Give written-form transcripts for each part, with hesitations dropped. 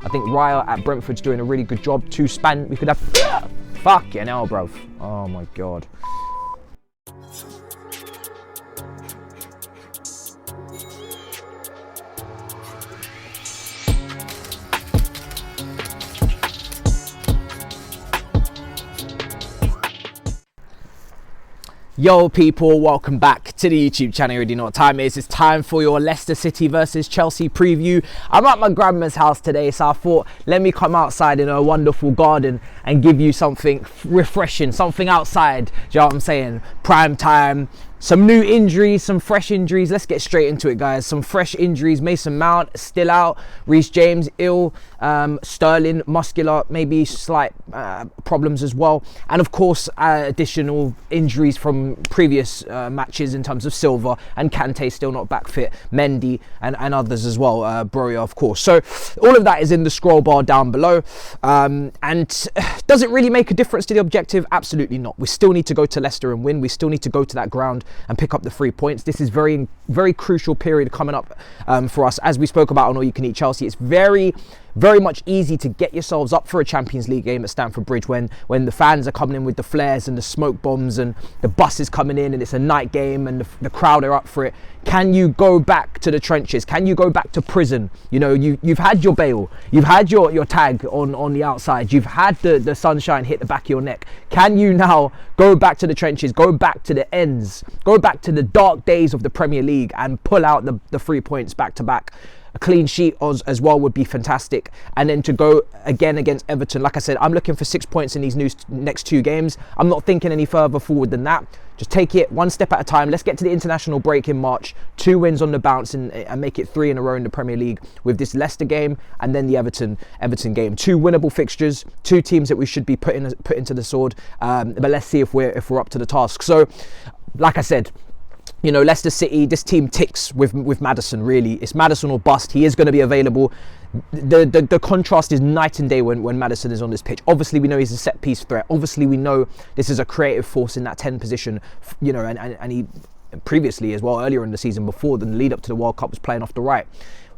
I think Raya at Brentford's doing a really good job. We could have... Fucking hell, bro. Oh my God. Yo people, welcome back to the YouTube channel. You already know what time it is. It's time for your Leicester City versus Chelsea preview. I'm at my grandma's house today, so I thought let me come outside in a wonderful garden and give you something refreshing, something outside. Do you know what I'm saying? Prime time. Some new injuries, some fresh injuries. Let's get straight into it, guys. Some fresh injuries. Mason Mount still out. Reece James ill. Sterling muscular, maybe slight problems as well. And of course, additional injuries from previous matches in terms of Silva and Kante still not back fit. Mendy and others as well. Broja, of course. So all of that is in the scroll bar down below. And does it really make a difference to the objective? Absolutely not. We still need to go to Leicester and win. We still need to go to that ground and pick up the 3 points. This is very crucial period coming up for us. As we spoke about on All You Can Eat Chelsea, it's very much easy to get yourselves up for a Champions League game at Stamford Bridge when the fans are coming in with the flares and the smoke bombs and the bus is coming in and it's a night game and the crowd are up for it. Can you go back to the trenches? Can you go back to prison? You know, you've had your bail, you've had your tag on the outside, you've had the sunshine hit the back of your neck. Can you now go back to the trenches, go back to the ends, go back to the dark days of the Premier League and pull out the 3 points back to back? A clean sheet as well would be fantastic, and then to go again against Everton. Like I said, I'm looking for 6 points in these next 2 games. I'm not thinking any further forward than that. Just take it one step at a time. Let's get to the international break in March. 2 wins on the bounce and make it 3 in a row in the Premier League with this Leicester game and then the Everton game. 2 winnable fixtures, 2 teams that we should be put into the sword. But let's see if we're up to the task. So, like I said, you know, Leicester City, this team ticks with Maddison, really. It's Maddison or bust. He is going to be available. The contrast is night and day when Maddison is on this pitch. Obviously, we know he's a set-piece threat. Obviously, we know this is a creative force in that 10 position, you know, and he previously as well, earlier in the season, before the lead up to the World Cup, was playing off the right.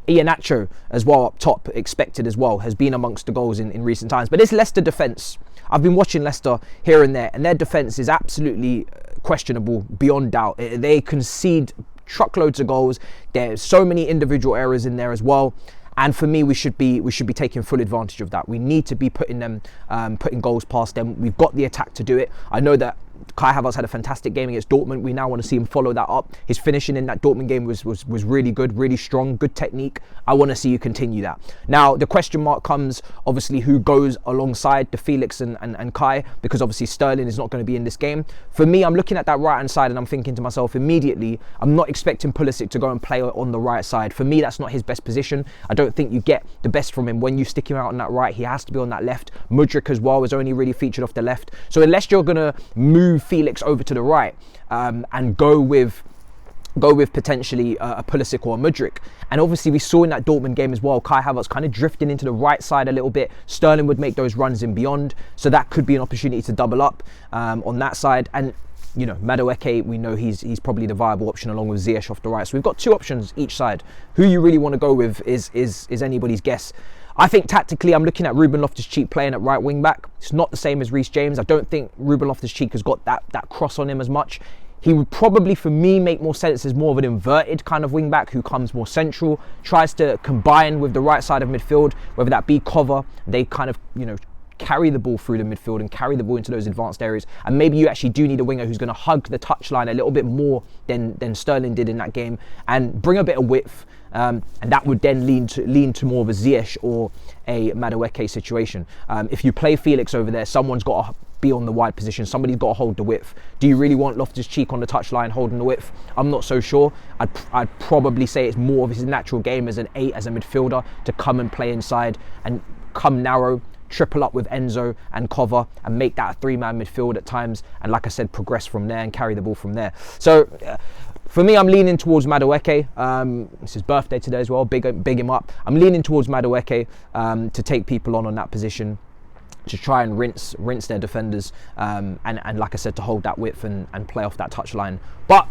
Iheanacho as well up top, expected as well, has been amongst the goals in recent times. But this Leicester defence, I've been watching Leicester here and there, and their defence is absolutely questionable beyond doubt. They concede truckloads of goals. There's so many individual errors in there as well. And for me, we should be taking full advantage of that. We need to be putting goals past them. We've got the attack to do it. I know that Kai Havertz had a fantastic game against Dortmund. We now want to see him follow that up. His finishing in that Dortmund game was really good, really strong, good technique. I want to see you continue that. Now, the question mark comes, obviously, who goes alongside the Felix and Kai, because obviously Sterling is not going to be in this game. For me, I'm looking at that right-hand side and I'm thinking to myself immediately, I'm not expecting Pulisic to go and play on the right side. For me, that's not his best position. I don't think you get the best from him when you stick him out on that right. He has to be on that left. Mudryk as well was only really featured off the left. So unless you're going to move Felix over to the right and go with potentially a Pulisic or a Mudryk. And obviously we saw in that Dortmund game as well, Kai Havertz kind of drifting into the right side a little bit. Sterling would make those runs in beyond, so that could be an opportunity to double up on that side. And you know, Madueke, we know he's probably the viable option along with Ziyech off the right. So we've got 2 options each side. Who you really want to go with is anybody's guess. I think tactically, I'm looking at Ruben Loftus-Cheek playing at right wing back. It's not the same as Reece James. I don't think Ruben Loftus-Cheek has got that cross on him as much. He would probably, for me, make more sense as more of an inverted kind of wing back who comes more central, tries to combine with the right side of midfield, whether that be cover. They kind of, you know, carry the ball through the midfield and carry the ball into those advanced areas. And maybe you actually do need a winger who's going to hug the touchline a little bit more than Sterling did in that game and bring a bit of width. And that would then lean to more of a Ziyech or a Madueke situation. If you play Felix over there, someone's got to be on the wide position. Somebody's got to hold the width. Do you really want Loftus-Cheek on the touchline holding the width? I'm not so sure. I'd probably say it's more of his natural game as an 8, as a midfielder, to come and play inside and come narrow, triple up with Enzo and cover and make that a 3-man midfield at times, and like I said, progress from there and carry the ball from there. So for me, I'm leaning towards Madueke. It's his birthday today as well. Big him up. I'm leaning towards Madueke to take people on that position, to try and rinse their defenders, and like I said, to hold that width and play off that touchline. But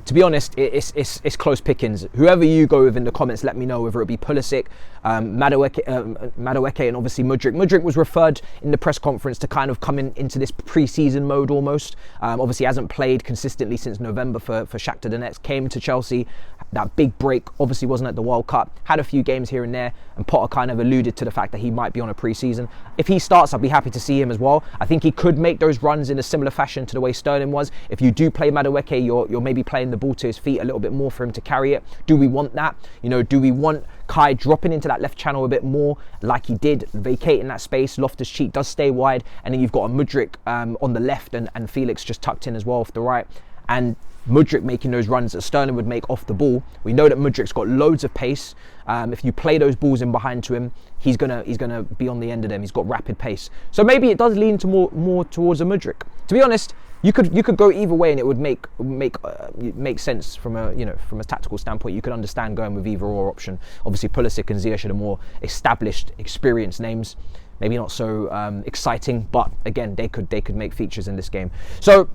to be honest, it's close pickings. Whoever you go with in the comments, let me know, whether it be Pulisic, Madueke, and obviously Mudryk. Mudryk was referred in the press conference to kind of come into this pre-season mode almost. Obviously hasn't played consistently since November for Shakhtar Donetsk, came to Chelsea, that big break, obviously wasn't at the World Cup, had a few games here and there, and Potter kind of alluded to the fact that he might be on a pre-season. If he starts, I'd be happy to see him as well. I think he could make those runs in a similar fashion to the way Sterling was. If you do play Madueke, you're maybe playing the ball to his feet a little bit more for him to carry it. Do we want that? You know, do we want Kai dropping into that left channel a bit more like he did, vacating that space? Loftus-Cheek does stay wide, and then you've got a Mudryk on the left and Felix just tucked in as well off the right, and Mudryk making those runs that Sterling would make off the ball. We know that Mudryk's got loads of pace. If you play those balls in behind to him, he's gonna be on the end of them. He's got rapid pace. So maybe it does lean to more towards a Mudryk. To be honest, you could go either way, and it would make sense from a tactical standpoint. You could understand going with either or option. Obviously, Pulisic and Ziyech are the more established, experienced names. Maybe not so exciting, but again, they could make features in this game. So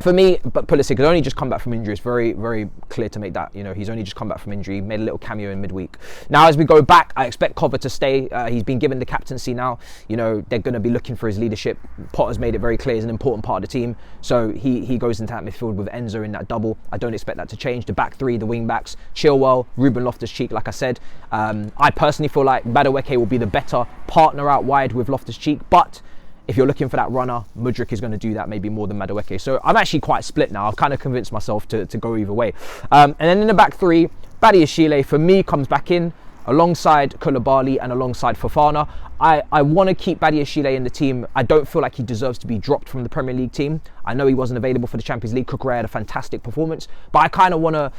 for me, but Pulisic has only just come back from injury. It's very, very clear to make that. You know, he's only just come back from injury, made a little cameo in midweek. Now, as we go back, I expect Cover to stay. He's been given the captaincy now. You know, they're going to be looking for his leadership. Potter's made it very clear he's an important part of the team. So he goes into that midfield with Enzo in that double. I don't expect that to change. The back three, the wing backs, Chilwell, Ruben Loftus-Cheek, like I said. I personally feel like Madueke will be the better partner out wide with Loftus-Cheek, but if you're looking for that runner, Mudryk is going to do that maybe more than Madueke. So I'm actually quite split now. I've kind of convinced myself to go either way. And then in the back three, Badiashile for me comes back in alongside Koulibaly and alongside Fofana. I want to keep Badiashile in the team. I don't feel like he deserves to be dropped from the Premier League team. I know he wasn't available for the Champions League. Cucurella had a fantastic performance, but I kind of want to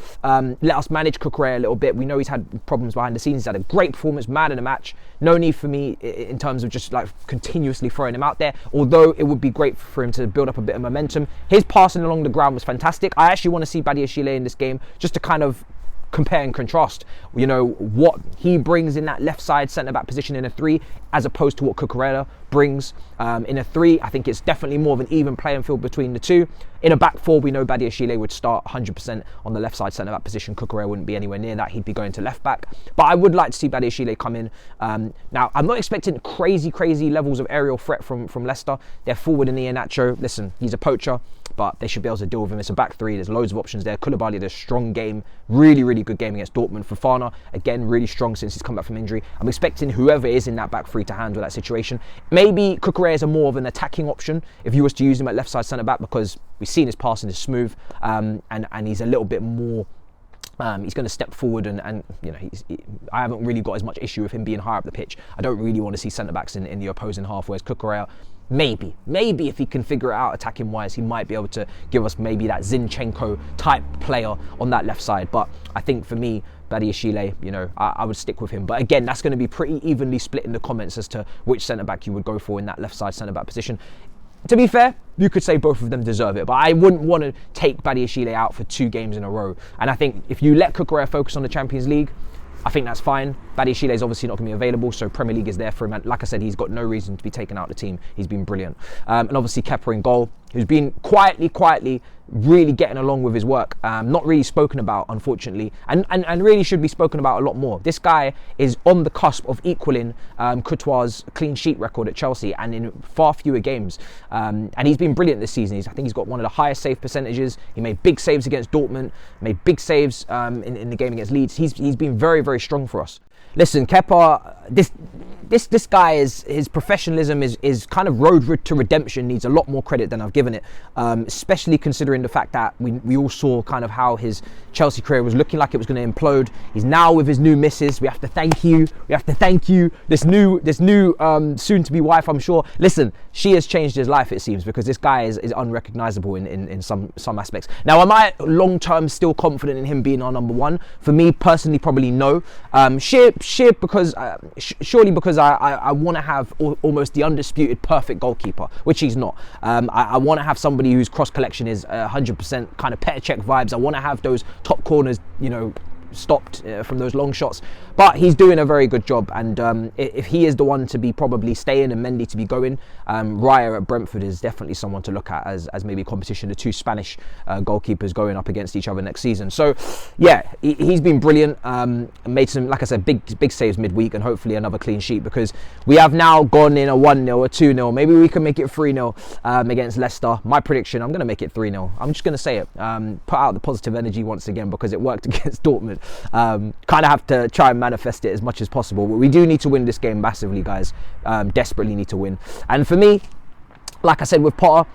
let us manage Cucurella a little bit. We know he's had problems behind the scenes. He's had a great performance, man in the match. No need for me in terms of just like continuously throwing him out there, although it would be great for him to build up a bit of momentum. His passing along the ground was fantastic. I actually want to see Badiashile in this game just to kind of compare and contrast, you know, what he brings in that left side centre-back position in a 3 as opposed to what Cucurella brings in a 3. I think it's definitely more of an even playing field between the two. In a back 4, we know Badiashile would start 100% on the left side centre-back position. Cucurella wouldn't be anywhere near that. He'd be going to left back. But I would like to see Badiashile come in. Now, I'm not expecting crazy levels of aerial threat from Leicester. They're forward in Iheanacho. Listen, he's a poacher, but they should be able to deal with him. It's a back 3. There's loads of options there. Koulibaly, there's a strong game. Really good game against Dortmund. Fofana, again, really strong since he's come back from injury. I'm expecting whoever is in that back 3 to handle that situation. Maybe Cucurella is a more of an attacking option if you was to use him at left side centre-back, because we've seen his passing is smooth, and he's a little bit more. He's going to step forward and you know, I haven't really got as much issue with him being higher up the pitch. I don't really want to see centre-backs in the opposing half, whereas Cucurella, maybe if he can figure it out attacking wise, he might be able to give us maybe that Zinchenko type player on that left side. But I think for me, Badiashile, you know, I would stick with him. But again, that's going to be pretty evenly split in the comments as to which centre-back you would go for in that left side centre-back position. To be fair, you could say both of them deserve it, but I wouldn't want to take Badiashile out for 2 games in a row. And I think if you let Cucurella focus on the Champions League, I think that's fine. Badiashile is obviously not going to be available, so Premier League is there for him. And like I said, he's got no reason to be taken out of the team. He's been brilliant. And obviously Kepa in goal, who's been quietly really getting along with his work. Not really spoken about, unfortunately, and really should be spoken about a lot more. This guy is on the cusp of equaling Courtois' clean sheet record at Chelsea, and in far fewer games. And he's been brilliant this season. I think he's got one of the highest save percentages. He made big saves against Dortmund, made big saves in the game against Leeds. He's been very strong for us. Listen, Kepa, this guy his professionalism is kind of road to redemption, needs a lot more credit than I've given it, especially considering the fact that we all saw kind of how his Chelsea career was looking like it was going to implode. He's now with his new missus. We have to thank you. This new soon-to-be wife, I'm sure. Listen, she has changed his life, it seems, because this guy is unrecognizable in some aspects. Now, am I long-term still confident in him being our number 1? For me personally, probably no. Surely because I want to have almost the undisputed perfect goalkeeper, which he's not. I want to have somebody whose cross collection is 100% kind of Petr Cech vibes. I want to have those top corners, you know, stopped from those long shots. But he's doing a very good job, and if he is the one to be probably staying and Mendy to be going, Raya at Brentford is definitely someone to look at as maybe competition. The two Spanish goalkeepers going up against each other next season. So yeah, he's been brilliant. Made some, like I said, big saves midweek, and hopefully another clean sheet, because we have now gone in a 1-0, a 2-0. Maybe we can make it 3-0 against Leicester. My prediction, I'm going to make it 3-0. I'm just going to say it. Put out the positive energy once again, because it worked against Dortmund. Kind of have to try and manifest it as much as possible, but we do need to win this game massively, guys. Desperately need to win. And for me, like I said with Potter,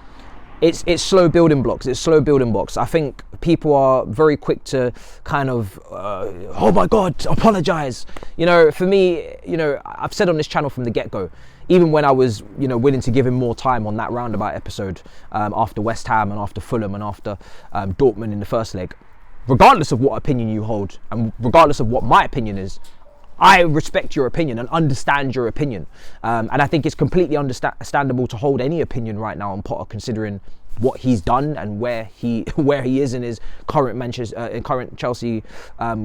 it's slow building blocks. It's slow building blocks. I think people are very quick to kind of, oh my God, apologise. You know, for me, you know, I've said on this channel from the get-go, even when I was, you know, willing to give him more time on that roundabout episode after West Ham and after Fulham and after Dortmund in the first leg, regardless of what opinion you hold and regardless of what my opinion is, I respect your opinion and understand your opinion. And I think it's completely understandable to hold any opinion right now on Potter, considering what he's done and where he is in his current Chelsea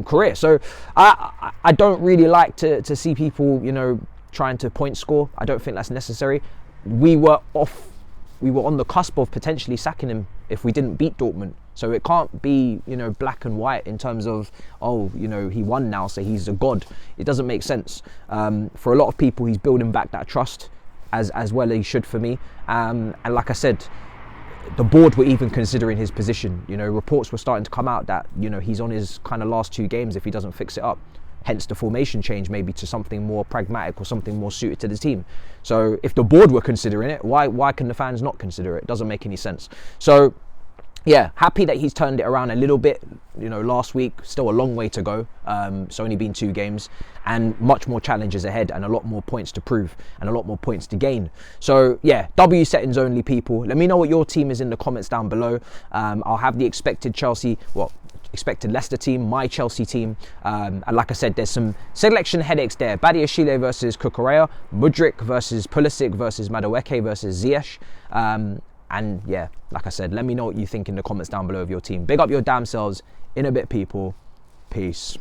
career. So I don't really like to see people, you know, trying to point score. I don't think that's necessary. We were on the cusp of potentially sacking him if we didn't beat Dortmund. So it can't be, you know, black and white in terms of, oh, you know, he won now, so he's a god. It doesn't make sense. For a lot of people, he's building back that trust as well as he should for me. And like I said, the board were even considering his position. You know, reports were starting to come out that, you know, he's on his kind of last 2 games if he doesn't fix it up. Hence the formation change maybe to something more pragmatic or something more suited to the team. So if the board were considering it, why can the fans not consider it? It doesn't make any sense. So yeah, happy that he's turned it around a little bit. You know, last week, still a long way to go. It's only been 2 games and much more challenges ahead and a lot more points to prove and a lot more points to gain. So yeah, W settings only, people. Let me know what your team is in the comments down below. I'll have the expected Leicester team, my Chelsea team, and like I said, there's some selection headaches there. Badiashile versus Kukurea, Mudryk versus Pulisic versus Madueke versus Ziyech. And yeah, like I said, let me know what you think in the comments down below of your team. Big up your damn selves. In a bit, people. Peace.